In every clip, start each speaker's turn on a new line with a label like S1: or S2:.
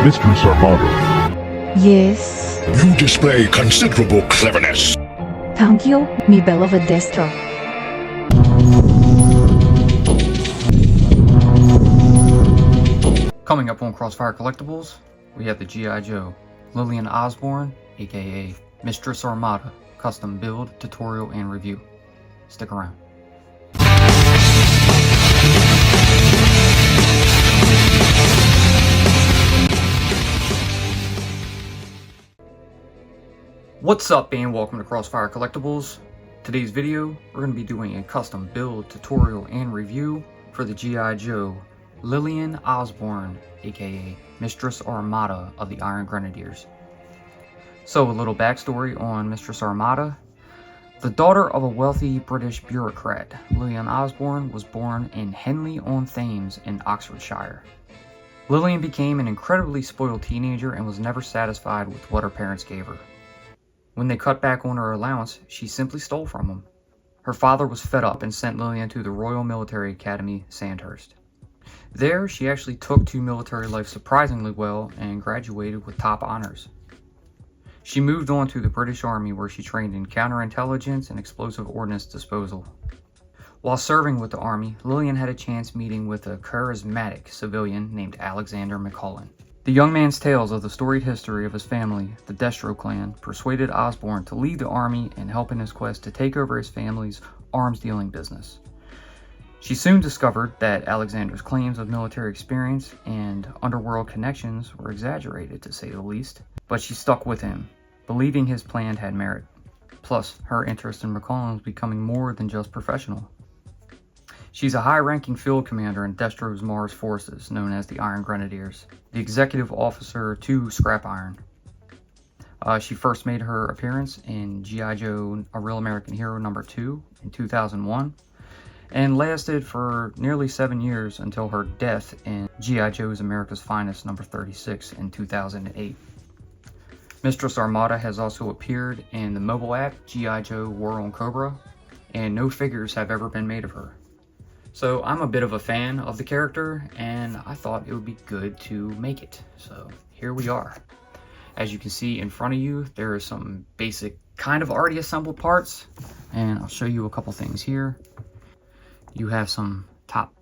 S1: Mistress Armada.
S2: Yes.
S3: You display considerable cleverness.
S2: Thank you, mi beloved Destra.
S4: Coming up on Crossfire Collectibles, we have the G.I. Joe Lilian Osborne, aka Mistress Armada, custom build, tutorial, and review. Stick around. What's up, and welcome to Crossfire Collectibles. Today's video, we're going to be doing a custom build, tutorial, and review for the G.I. Joe Lilian Osborne, aka Mistress Armada of the Iron Grenadiers. So, a little backstory on Mistress Armada. The daughter of a wealthy British bureaucrat, Lilian Osborne was born in Henley-on-Thames in Oxfordshire. Lilian became an incredibly spoiled teenager and was never satisfied with what her parents gave her. When they cut back on her allowance, she simply stole from them. Her father was fed up and sent Lilian to the Royal Military Academy, Sandhurst. There, she actually took to military life surprisingly well and graduated with top honors. She moved on to the British Army, where she trained in counterintelligence and explosive ordnance disposal. While serving with the Army, Lilian had a chance meeting with a charismatic civilian named Alexander McCullen. The young man's tales of the storied history of his family, the Destro clan, persuaded Osborne to leave the Army and help in his quest to take over his family's arms-dealing business. She soon discovered that Alexander's claims of military experience and underworld connections were exaggerated, to say the least, but she stuck with him, believing his plan had merit. Plus, her interest in McCullen was becoming more than just professional. She's a high-ranking field commander in Destro's Mars forces, known as the Iron Grenadiers, the executive officer to Scrap Iron. She first made her appearance in G.I. Joe A Real American Hero #2 in 2001, and lasted for nearly 7 years until her death in G.I. Joe's America's Finest #36 in 2008. Mistress Armada has also appeared in the mobile app G.I. Joe War on Cobra, and no figures have ever been made of her. So I'm a bit of a fan of the character, and I thought it would be good to make it. So here we are. As you can see in front of you, there are some basic kind of already assembled parts, and I'll show you a couple things here. You have some top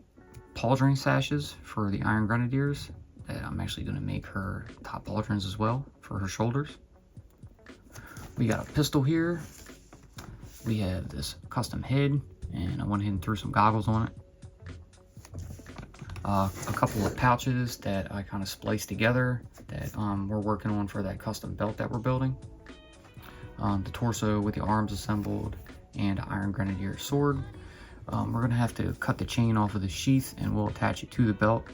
S4: pauldron sashes for the Iron Grenadiers that I'm actually going to make her top pauldrons as well for her shoulders. We got a pistol here. We have this custom head, and I went ahead and threw some goggles on it. A couple of pouches that I kind of spliced together that we're working on for that custom belt that we're building. The torso with the arms assembled and Iron Grenadier sword. We're going to have to cut the chain off of the sheath and we'll attach it to the belt,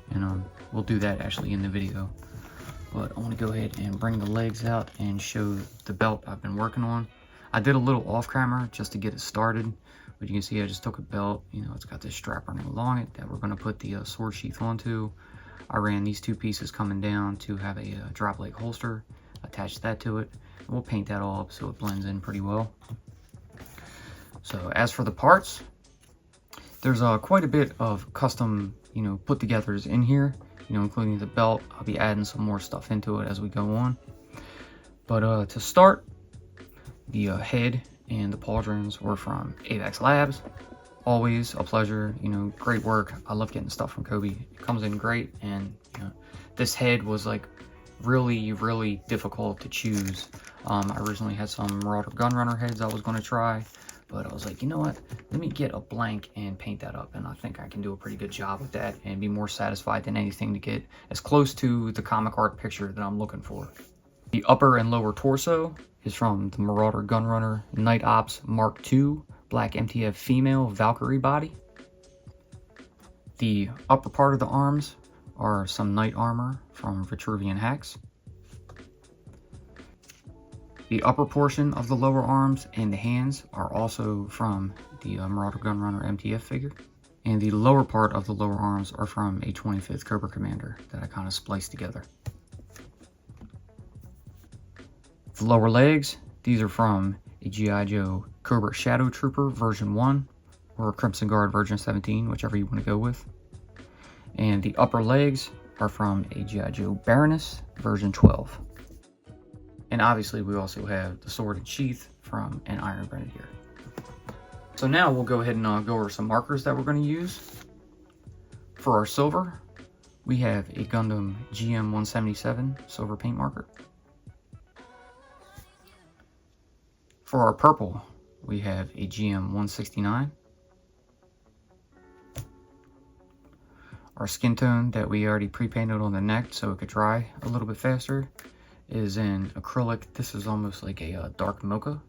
S4: and we'll do that actually in the video. But I want to go ahead and bring the legs out and show the belt I've been working on. I did a little off camera just to get it started, but you can see I just took a belt, it's got this strap running along it that we're going to put the sword sheath onto. I ran these two pieces coming down to have a drop leg holster, attached that to it, and we'll paint that all up so it blends in pretty well. So as for the parts, there's quite a bit of custom, put togethers in here, including the belt. I'll be adding some more stuff into it as we go on. But to start, the head and the pauldrons were from AVAX Labs. Always a pleasure, great work. I love getting stuff from Kobe. It comes in great, and this head was like really difficult to choose. I originally had some Marauder Gunrunner heads I was going to try, but I was like, you know what, let me get a blank and paint that up, and I think I can do a pretty good job with that and be more satisfied than anything to get as close to the comic art picture that I'm looking for. The upper and lower torso is from the Marauder Gunrunner Night Ops Mark II Black MTF Female Valkyrie body. The upper part of the arms are some Knight armor from Vitruvian Hacks. The upper portion of the lower arms and the hands are also from the Marauder Gunrunner MTF figure. And the lower part of the lower arms are from a 25th Cobra Commander that I kind of spliced together. The lower legs, these are from a G.I. Joe Cobra Shadow Trooper version 1 or Crimson Guard version 17, whichever you want to go with. And the upper legs are from a G.I. Joe Baroness version 12. And obviously we also have the sword and sheath from an Iron Grenadier. So now we'll go ahead and go over some markers that we're going to use. For our silver, we have a Gundam GM177 silver paint marker. For our purple, we have a GM169. Our skin tone that we already pre-painted on the neck so it could dry a little bit faster is in acrylic. This is almost like a dark mocha.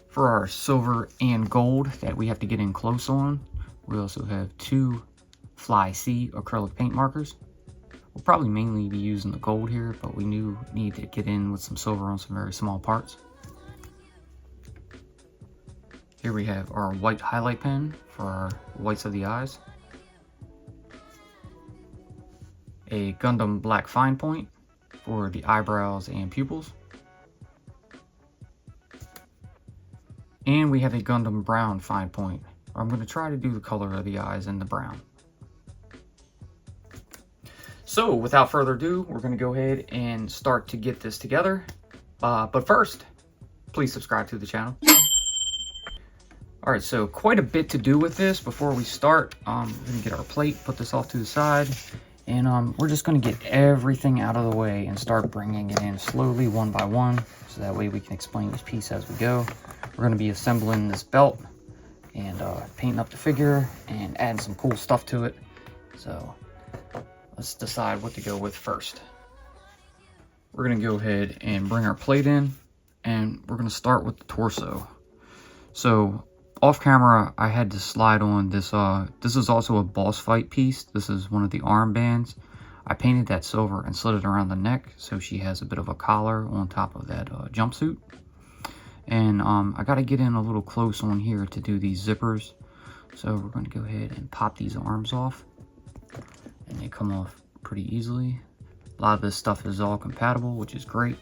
S4: For our silver and gold that we have to get in close on, we also have two Fly C acrylic paint markers. We'll probably mainly be using the gold here, but we need to get in with some silver on some very small parts. Here we have our white highlight pen for our whites of the eyes. A Gundam black fine point for the eyebrows and pupils. And we have a Gundam brown fine point. I'm going to try to do the color of the eyes in the brown. So without further ado, we're going to go ahead and start to get this together. But first, please subscribe to the channel. Alright, so quite a bit to do with this. Before we start, we're going to get our plate, put this off to the side, and we're just going to get everything out of the way and start bringing it in slowly one by one, so that way we can explain each piece as we go. We're going to be assembling this belt and painting up the figure and adding some cool stuff to it. So let's decide what to go with first. We're going to go ahead and bring our plate in, and we're going to start with the torso. So off camera, I had to slide on this. This is also a boss fight piece. This is one of the armbands. I painted that silver and slid it around the neck so she has a bit of a collar on top of that jumpsuit. And I got to get in a little close on here to do these zippers. So we're going to go ahead and pop these arms off. And they come off pretty easily. A lot of this stuff is all compatible, which is great.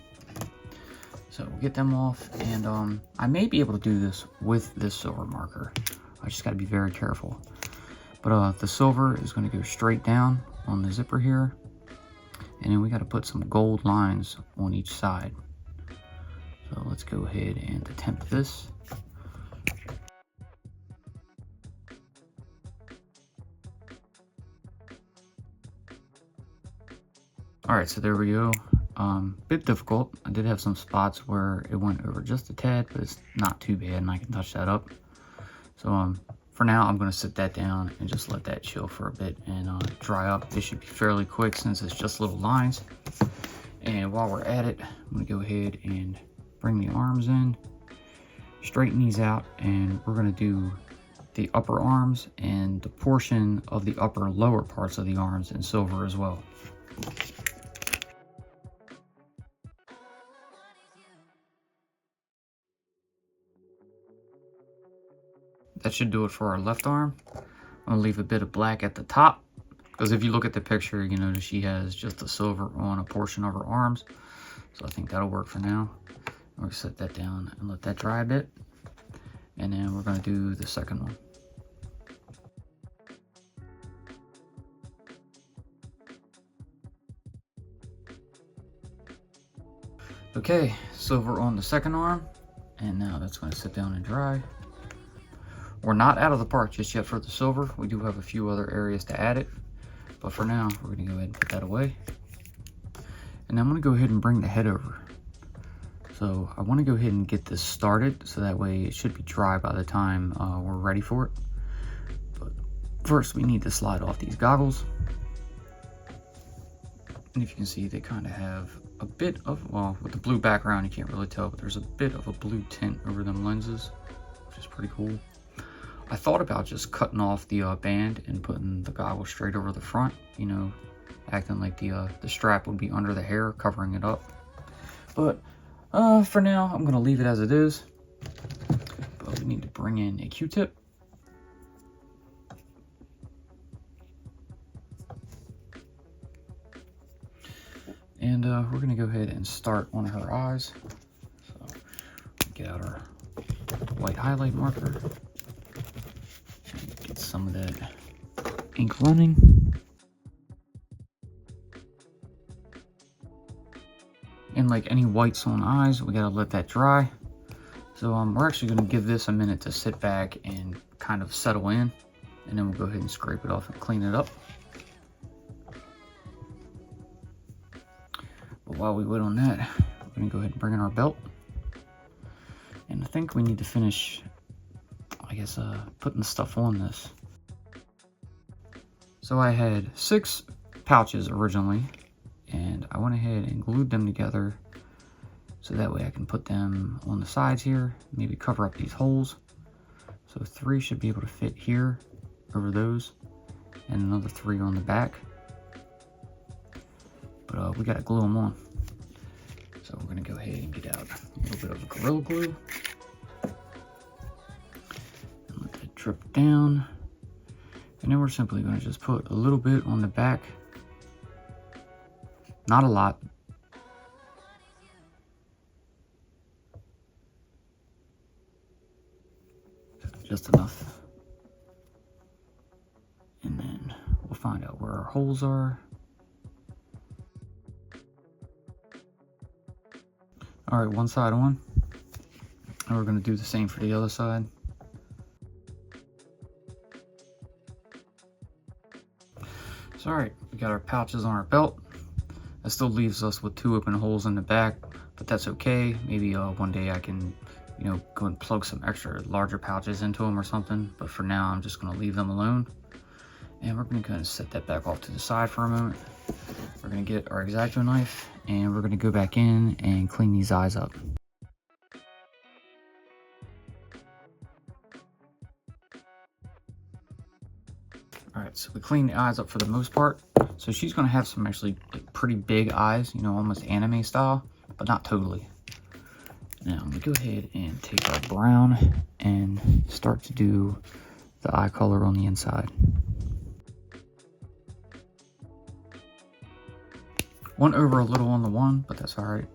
S4: So we'll get them off, and I may be able to do this with this silver marker. I just got to be very careful. But the silver is going to go straight down on the zipper here, and then we got to put some gold lines on each side. So let's go ahead and attempt this. Alright, so there we go. Bit difficult. I did have some spots where it went over just a tad, but it's not too bad and I can touch that up. So for now, I'm going to sit that down and just let that chill for a bit and dry up. This should be fairly quick since it's just little lines. And while we're at it, I'm going to go ahead and bring the arms in, straighten these out, and we're going to do the upper arms and the portion of the upper lower parts of the arms in silver as well. That should do it for our left arm. I'm going to leave a bit of black at the top, because if you look at the picture, you notice she has just the silver on a portion of her arms. So I think that'll work for now. I'm going to set that down and let that dry a bit. And then we're going to do the second one. Okay, silver on the second arm. And now that's going to sit down and dry. We're not out of the part just yet for the silver. We do have a few other areas to add it. But for now, we're going to go ahead and put that away. And I'm going to go ahead and bring the head over. So I want to go ahead and get this started so that way it should be dry by the time we're ready for it. But first, we need to slide off these goggles. And if you can see, they kind of have a bit of, well, with the blue background, you can't really tell, but there's a bit of a blue tint over them lenses, which is pretty cool. I thought about just cutting off the band and putting the goggles straight over the front, you know, acting like the strap would be under the hair, covering it up. But for now, I'm going to leave it as it is. But we need to bring in a Q-tip. And we're going to go ahead and start on her eyes. So get out our white highlight marker. Get some of that ink running. And like any whites on eyes, we gotta let that dry. So we're actually gonna give this a minute to sit back and kind of settle in, and then we'll go ahead and scrape it off and clean it up. But while we wait on that, we're gonna go ahead and bring in our belt. And I think we need to finish, I guess, putting the stuff on this. So I had 6 pouches originally, and I went ahead and glued them together so that way I can put them on the sides here, maybe cover up these holes. So 3 should be able to fit here over those, and another 3 on the back. But we gotta glue them on. So we're gonna go ahead and get out a little bit of Gorilla Glue. And let that drip down. And then we're simply gonna just put a little bit on the back. Not a lot. Just enough. And then we'll find out where our holes are. All right, one side on. And we're gonna do the same for the other side. So all right, we got our pouches on our belt. That still leaves us with 2 open holes in the back, but that's okay. Maybe one day I can, you know, go and plug some extra larger pouches into them or something. But for now, I'm just gonna leave them alone. And we're gonna kind of set that back off to the side for a moment. We're gonna get our X-Acto knife and we're gonna go back in and clean these eyes up. All right, so we cleaned the eyes up for the most part. So she's gonna have some actually like pretty big eyes, you know, almost anime style, but not totally. Now I'm gonna go ahead and take our brown and start to do the eye color on the inside. Went over a little on the one, but that's all right.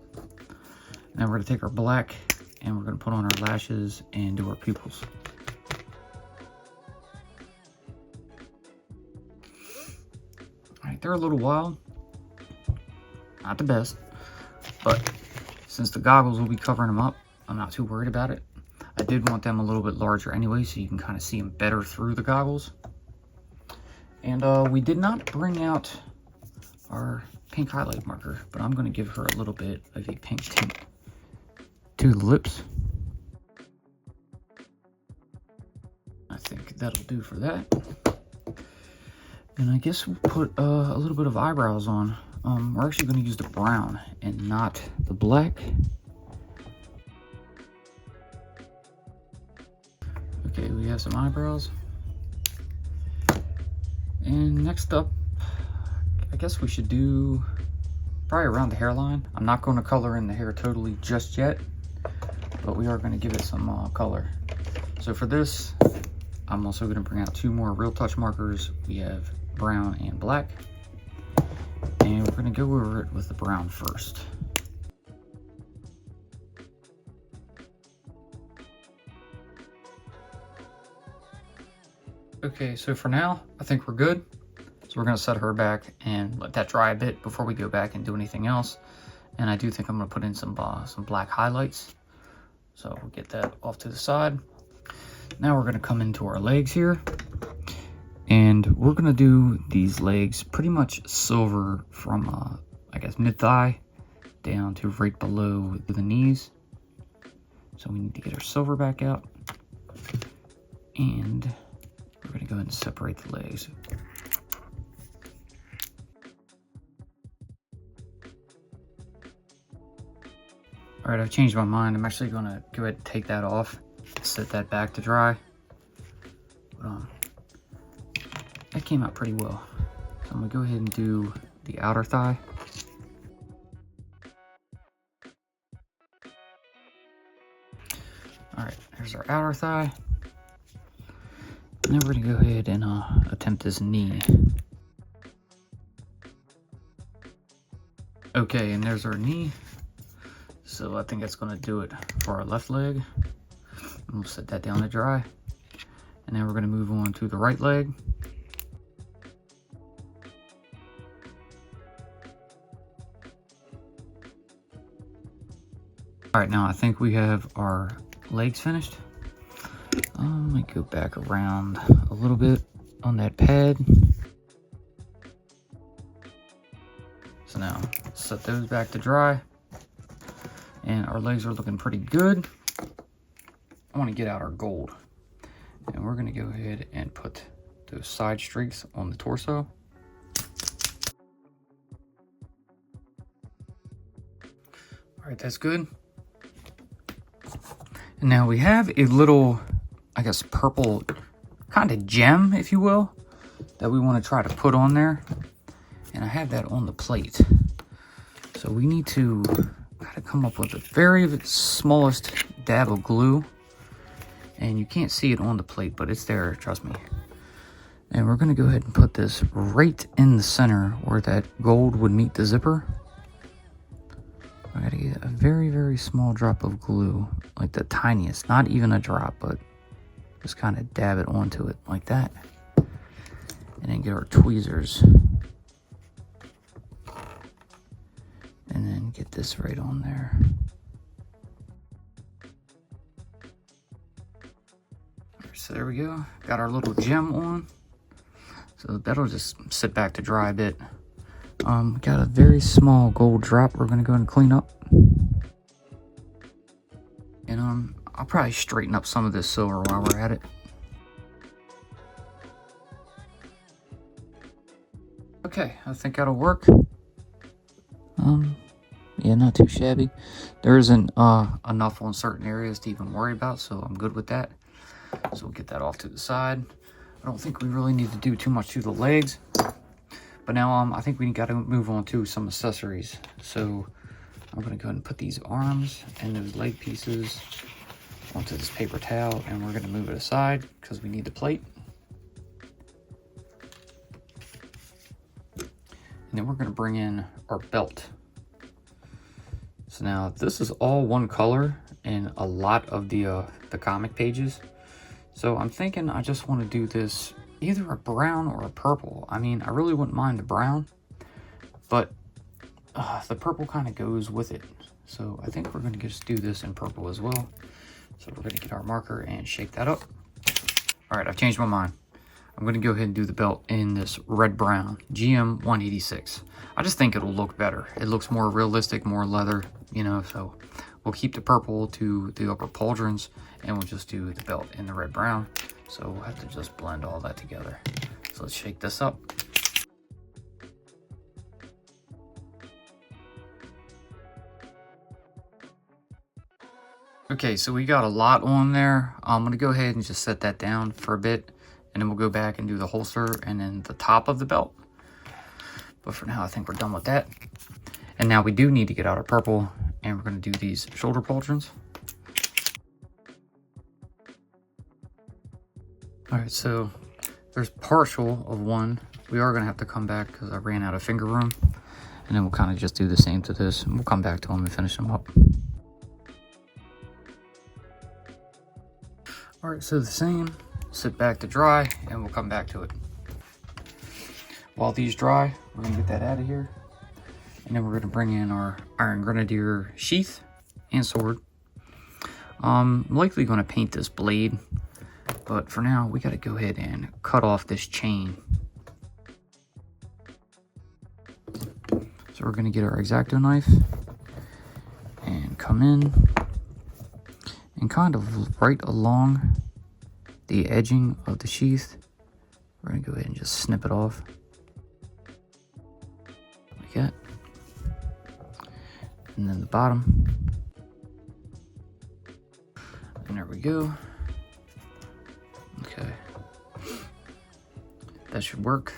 S4: Now we're gonna take our black and we're gonna put on our lashes and do our pupils. All right, they're a little wild. Not the best, but since the goggles will be covering them up, I'm not too worried about it. I did want them a little bit larger anyway, so you can kind of see them better through the goggles. And we did not bring out our pink highlight marker, but I'm going to give her a little bit of a pink tint to the lips. I think that'll do for that. And I guess we'll put a little bit of eyebrows on. We're actually going to use the brown and not the black. Okay, we have some eyebrows. And next up, I guess we should do probably around the hairline. I'm not going to color in the hair totally just yet, but we are going to give it some color. So for this, I'm also going to bring out 2 more Real Touch markers. We have brown and black. And we're going to go over it with the brown first. Okay, so for now, I think we're good. So we're going to set her back and let that dry a bit before we go back and do anything else. And I do think I'm going to put in some black highlights. So we'll get that off to the side. Now we're going to come into our legs here. And we're going to do these legs pretty much silver from, I guess, mid-thigh down to right below the knees. So we need to get our silver back out. And we're going to go ahead and separate the legs. All right, I've changed my mind. I'm actually going to go ahead and take that off, set that back to dry. That came out pretty well. So I'm going to go ahead and do the outer thigh. All right, here's our outer thigh. And then we're going to go ahead and attempt this knee. Okay, and there's our knee. So I think that's going to do it for our left leg. And we'll set that down to dry. And then we're going to move on to the right leg. All right, now I think we have our legs finished. Let me go back around a little bit on that pad. So now set those back to dry, and our legs are looking pretty good. I want to get out our gold, and we're going to go ahead and put those side streaks on the torso. All right, that's good. And now we have a little, I guess, purple kind of gem, if you will, that we want to try to put on there. And I have that on the plate. So we need to kind of come up with the very smallest dab of glue. And you can't see it on the plate, but it's there, trust me. And we're going to go ahead and put this right in the center where that gold would meet the zipper. I gotta get a very, very small drop of glue, like the tiniest, not even a drop, but just kind of dab it onto it like that. And then get our tweezers. And then get this right on there. So there we go. Got our little gem on. So that'll just sit back to dry a bit. Got a very small gold drop we're gonna go and clean up. And I'll probably straighten up some of this silver while we're at it. Okay, I think that'll work. Yeah, not too shabby. There isn't enough on certain areas to even worry about, so I'm good with that. So we'll get that off to the side. I don't think we really need to do too much to the legs. But now I think we got to move on to some accessories. So I'm going to go ahead and put these arms and those leg pieces onto this paper towel, and we're going to move it aside because we need the plate. And then we're going to bring in our belt. So now this is all one color in a lot of the comic pages. So I'm thinking I just want to do this either a brown or a purple. I mean, I really wouldn't mind the brown, but the purple kind of goes with it. So I think we're going to just do this in purple as well. So we're going to get our marker and shake that up. All right, I've changed my mind. I'm going to go ahead and do the belt in this red-brown GM 186. I just think it'll look better. It looks more realistic, more leather, you know, so we'll keep the purple to the upper pauldrons, and we'll just do the belt in the red-brown. So we'll have to just blend all that together. So let's shake this up. Okay, so we got a lot on there. I'm gonna go ahead and just set that down for a bit, and then we'll go back and do the holster and then the top of the belt. But for now, I think we're done with that. And now we do need to get out our purple, and we're gonna do these shoulder pauldrons. All right, so there's partial of one. We are gonna have to come back because I ran out of finger room. And then we'll kind of just do the same to this, and we'll come back to them and finish them up. All right, so the same, sit back to dry, and we'll come back to it. While these dry, we're gonna get that out of here. And then we're gonna bring in our Iron Grenadier sheath and sword. I'm likely gonna paint this blade, but for now, we gotta go ahead and cut off this chain. So we're gonna get our X-Acto knife and come in and kind of right along the edging of the sheath. We're gonna go ahead and just snip it off like that. And then the bottom. And there we go. Okay. That should work.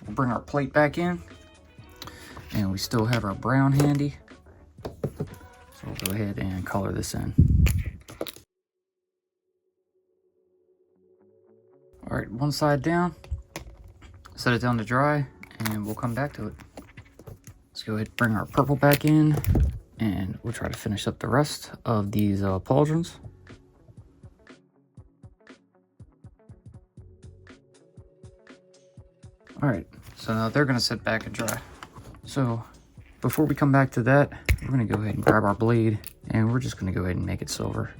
S4: We'll bring our plate back in. And we still have our brown handy. So we'll go ahead and color this in. All right, one side down. Set it down to dry, and we'll come back to it. Let's go ahead and bring our purple back in, and we'll try to finish up the rest of these pauldrons. All right, so now they're gonna sit back and dry. So before we come back to that, we're going to go ahead and grab our blade, and we're just going to go ahead and make it silver.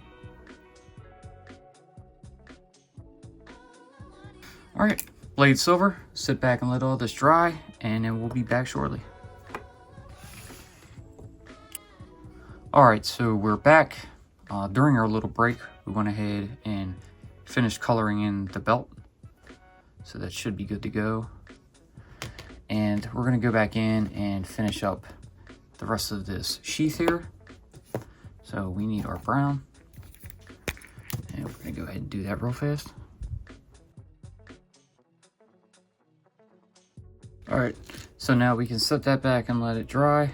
S4: Alright, blade silver. Sit back and let all this dry, and then we'll be back shortly. Alright, so we're back. During our little break, we went ahead and finished coloring in the belt. So that should be good to go. And we're going to go back in and finish up the rest of this sheath here. So we need our brown. And we're going to go ahead and do that real fast. Alright, so now we can set that back and let it dry.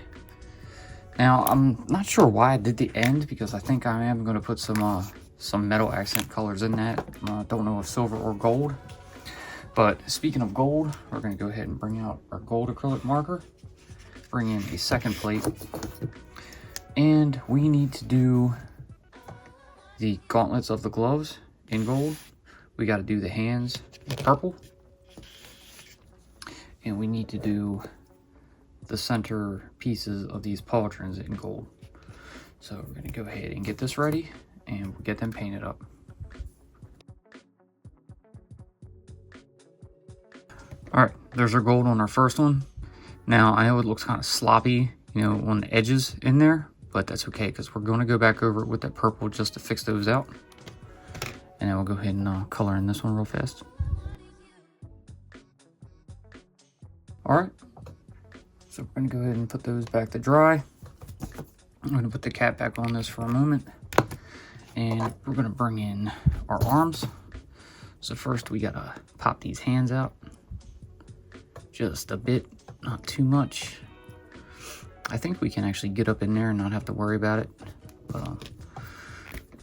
S4: Now, I'm not sure why I did the end, because I think I am going to put some metal accent colors in that. Don't know if silver or gold. But speaking of gold, we're going to go ahead and bring out our gold acrylic marker. Bring in a second plate. And we need to do the gauntlets of the gloves in gold. We got to do the hands in purple. And we need to do the center pieces of these pauldrons in gold. So we're going to go ahead and get this ready, and we'll get them painted up. Alright, there's our gold on our first one. Now, I know it looks kind of sloppy, you know, on the edges in there, but that's okay, because we're going to go back over it with that purple just to fix those out. And then we'll go ahead and color in this one real fast. Alright, so we're going to go ahead and put those back to dry. I'm going to put the cap back on this for a moment. And we're going to bring in our arms. So first we got to pop these hands out. Just a bit, not too much. I think we can actually get up in there and not have to worry about it. But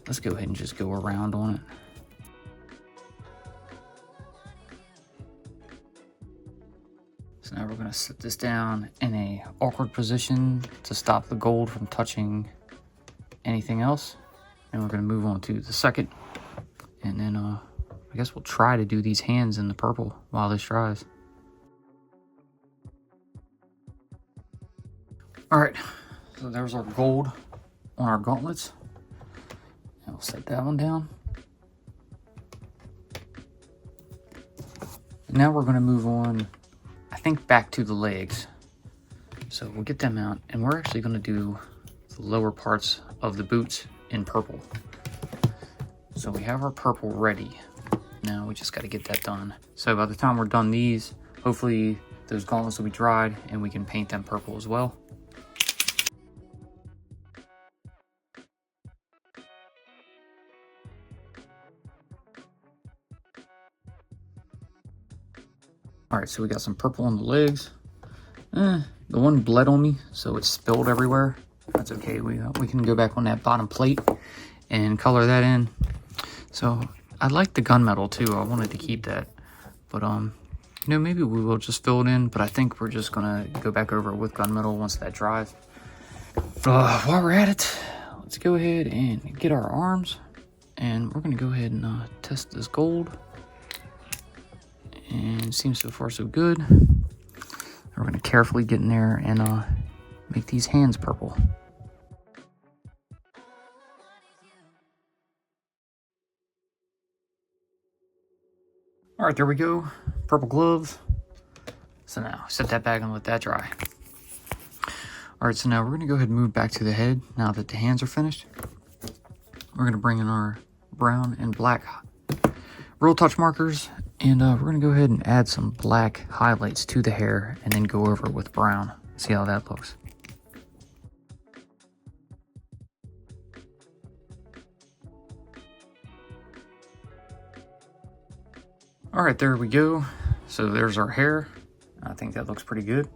S4: let's go ahead and just go around on it. So now we're going to set this down in a awkward position to stop the gold from touching anything else. And we're going to move on to the second. And then I guess we'll try to do these hands in the purple while this dries. Alright, so there's our gold on our gauntlets. And we'll set that one down. Now we're going to move on, I think, back to the legs. So we'll get them out, and we're actually going to do the lower parts of the boots in purple. So we have our purple ready. Now we just got to get that done. So by the time we're done these, hopefully those gauntlets will be dried and we can paint them purple as well. Alright, so we got some purple on the legs. The one bled on me, so it spilled everywhere. That's okay, we can go back on that bottom plate and color that in. So, I like the gunmetal too, I wanted to keep that. But, you know, maybe we will just fill it in, but I think we're just gonna go back over it with gunmetal once that dries. While we're at it, let's go ahead and get our arms. And we're gonna go ahead and test this gold. And seems so far so good. We're going to carefully get in there and make these hands purple. Alright, there we go. Purple gloves. So now, set that back and let that dry. Alright, so now we're going to go ahead and move back to the head now that the hands are finished. We're going to bring in our brown and black Real Touch markers. And we're going to go ahead and add some black highlights to the hair and then go over it with brown. See how that looks. Alright, there we go. So there's our hair. I think that looks pretty good.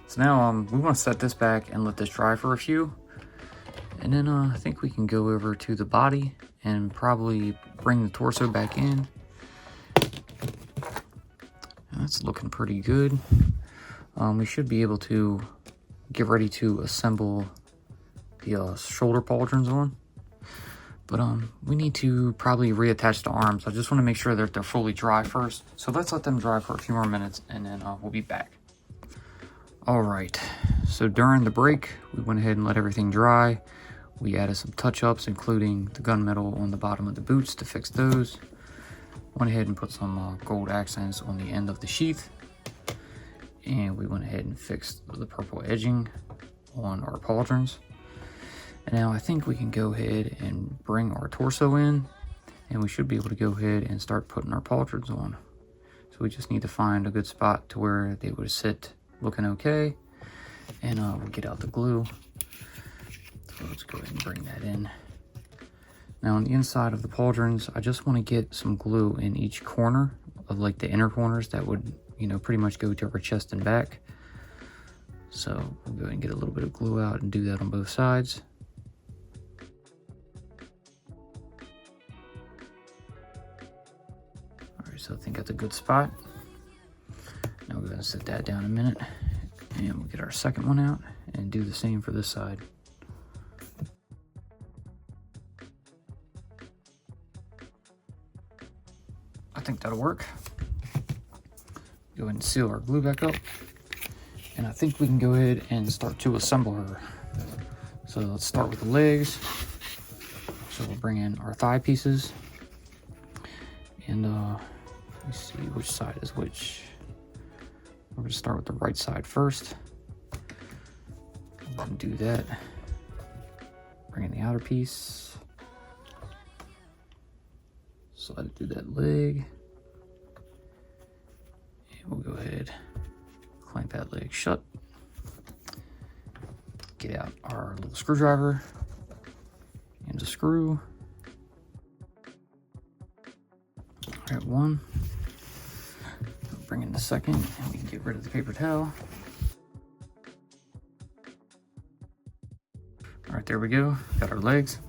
S4: So now we want to set this back and let this dry for a few. And then I think we can go over to the body and probably bring the torso back in. That's looking pretty good. We should be able to get ready to assemble the shoulder pauldrons on. But we need to probably reattach the arms. I just want to make sure that they're fully dry first. So let's let them dry for a few more minutes and then we'll be back. Alright, So during the break, we went ahead and let everything dry. We added some touch-ups, including the gunmetal on the bottom of the boots to fix those. Went ahead and put some gold accents on the end of the sheath. And we went ahead and fixed the purple edging on our pauldrons. And now I think we can go ahead and bring our torso in, and we should be able to go ahead and start putting our pauldrons on. So we just need to find a good spot to where they would sit looking okay. And we'll get out the glue. So let's go ahead and bring that in. Now on the inside of the pauldrons, I just want to get some glue in each corner of like the inner corners that would, you know, pretty much go to our chest and back. So we'll go ahead and get a little bit of glue out and do that on both sides. Alright, so I think that's a good spot. Now we'll go ahead and set that down a minute. And we'll get our second one out and do the same for this side. I think that'll work. Go ahead and seal our glue back up. And I think we can go ahead and start to assemble her. So let's start with the legs. So we'll bring in our thigh pieces. And let me see which side is which. We're going to start with the right side first. Go ahead and do that. Bring in the outer piece. Slide it through that leg. And we'll go ahead, clamp that leg shut. Get out our little screwdriver and the screw. All right, one. Bring in the second, and we can get rid of the paper towel. All right, there we go. Got our legs.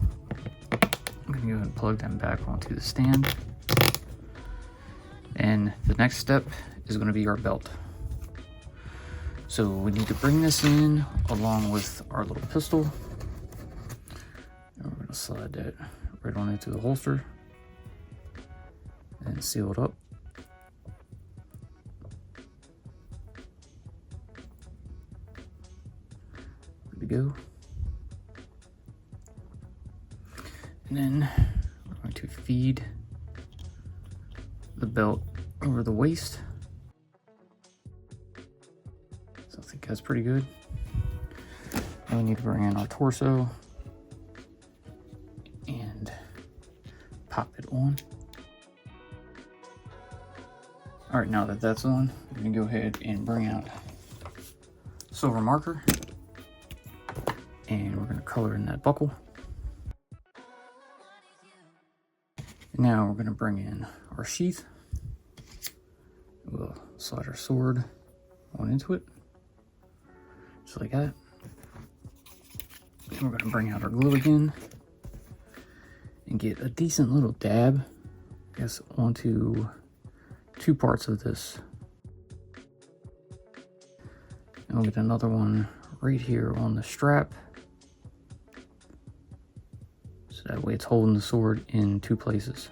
S4: I'm gonna go ahead and plug them back onto the stand. And the next step is gonna be our belt. So we need to bring this in along with our little pistol. And we're gonna slide that right on into the holster and seal it up. To go. And then we're going to feed the belt over the waist. So I think that's pretty good. Now we need to bring in our torso and pop it on. All right, now that that's on, we can go ahead and bring out silver marker. And we're going to color in that buckle. And now we're going to bring in our sheath. We'll slide our sword on into it, just like that. And we're going to bring out our glue again and get a decent little dab, I guess, onto two parts of this. And we'll get another one right here on the strap. So that way it's holding the sword in two places.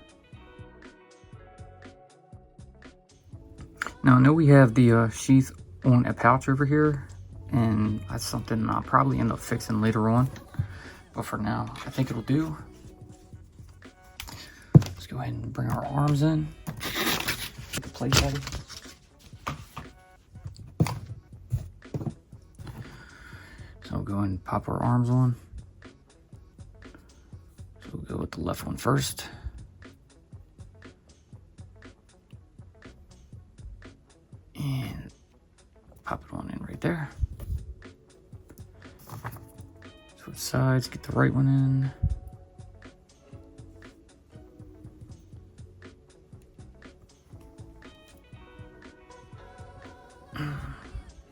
S4: Now I know we have the sheath on a pouch over here, and that's something I'll probably end up fixing later on. But for now, I think it'll do. Let's go ahead and bring our arms in. Get the plate ready. So we'll go ahead and pop our arms on. We'll go with the left one first. And pop it on in right there. Switch sides, get the right one in.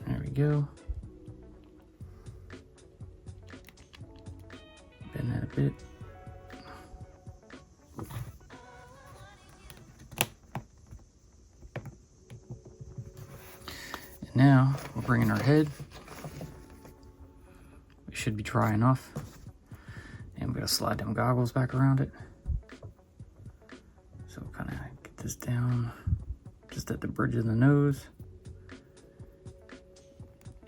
S4: There we go. Bend that a bit. And now we'll bring in our head. It should be dry enough. And we're gonna slide them goggles back around it. So we'll kind of get this down just at the bridge of the nose.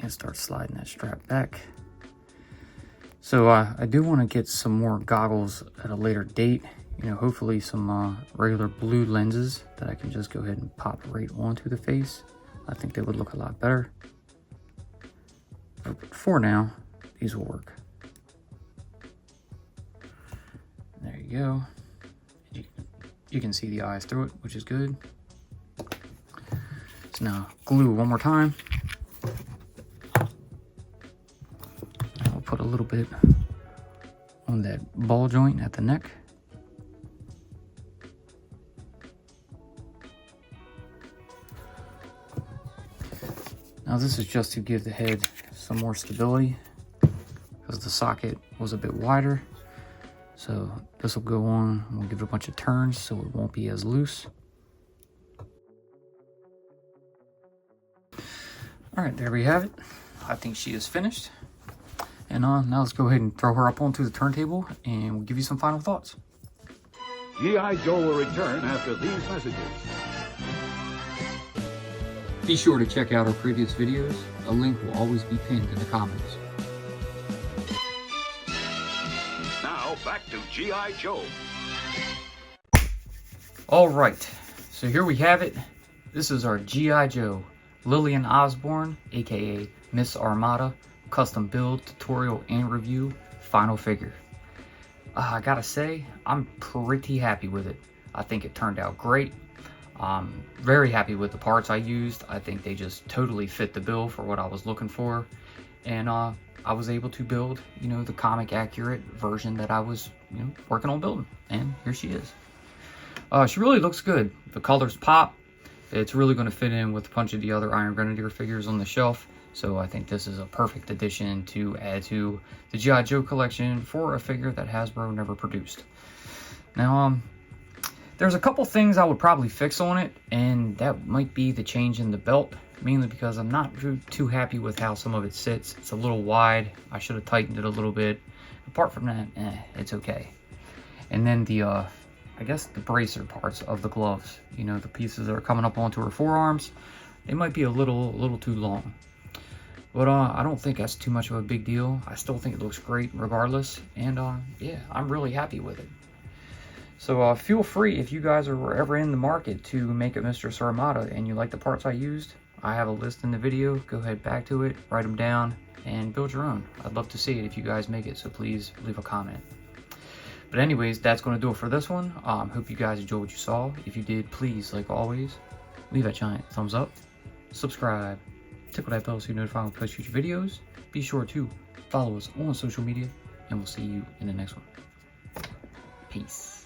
S4: and start sliding that strap back. So I do want to get some more goggles at a later date. You know, hopefully some regular blue lenses that I can just go ahead and pop right onto the face. I think they would look a lot better. But for now, these will work. There you go. You can see the eyes through it, which is good. So now glue one more time. I'll put a little bit on that ball joint at the neck. Now this is just to give the head some more stability because the socket was a bit wider. So this will go on, we'll give it a bunch of turns so it won't be as loose. All right, there we have it. I think she is finished. And now let's go ahead and throw her up onto the turntable and we'll give you some final thoughts.
S1: G.I. Joe will return after these messages.
S4: Be sure to check out our previous videos. A link will always be pinned in the comments.
S1: Now back to G.I. Joe.
S4: All right, so here we have it. This is our G.I. Joe Lilian Osborne, aka Miss Armada, custom build, tutorial, and review final figure. I gotta say, I'm pretty happy with it. I think it turned out great. Very happy with the parts I used. I think they just totally fit the bill for what I was looking for. And I was able to build, you know, the comic accurate version that I was, you know, working on building. And here she is. She really looks good. The colors pop. It's really going to fit in with a bunch of the other Iron Grenadier figures on the shelf. So I think this is a perfect addition to add to the G.I. Joe collection for a figure that Hasbro never produced. Now, there's a couple things I would probably fix on it, and that might be the change in the belt, mainly because I'm not too happy with how some of it sits. It's a little wide. I should have tightened it a little bit. Apart from that, it's okay. And then the, I guess the bracer parts of the gloves, you know, the pieces that are coming up onto her forearms, they might be a little too long. But I don't think that's too much of a big deal. I still think it looks great regardless. And yeah, I'm really happy with it. So feel free, if you guys are ever in the market to make a Mistress Armada and you like the parts I used, I have a list in the video. Go ahead back to it, write them down, and build your own. I'd love to see it if you guys make it, so please leave a comment. But anyways, that's going to do it for this one. Hope you guys enjoyed what you saw. If you did, please, like always, leave a giant thumbs up, subscribe, tickle that bell so you're notified when we post future videos. Be sure to follow us on social media, and we'll see you in the next one. Peace.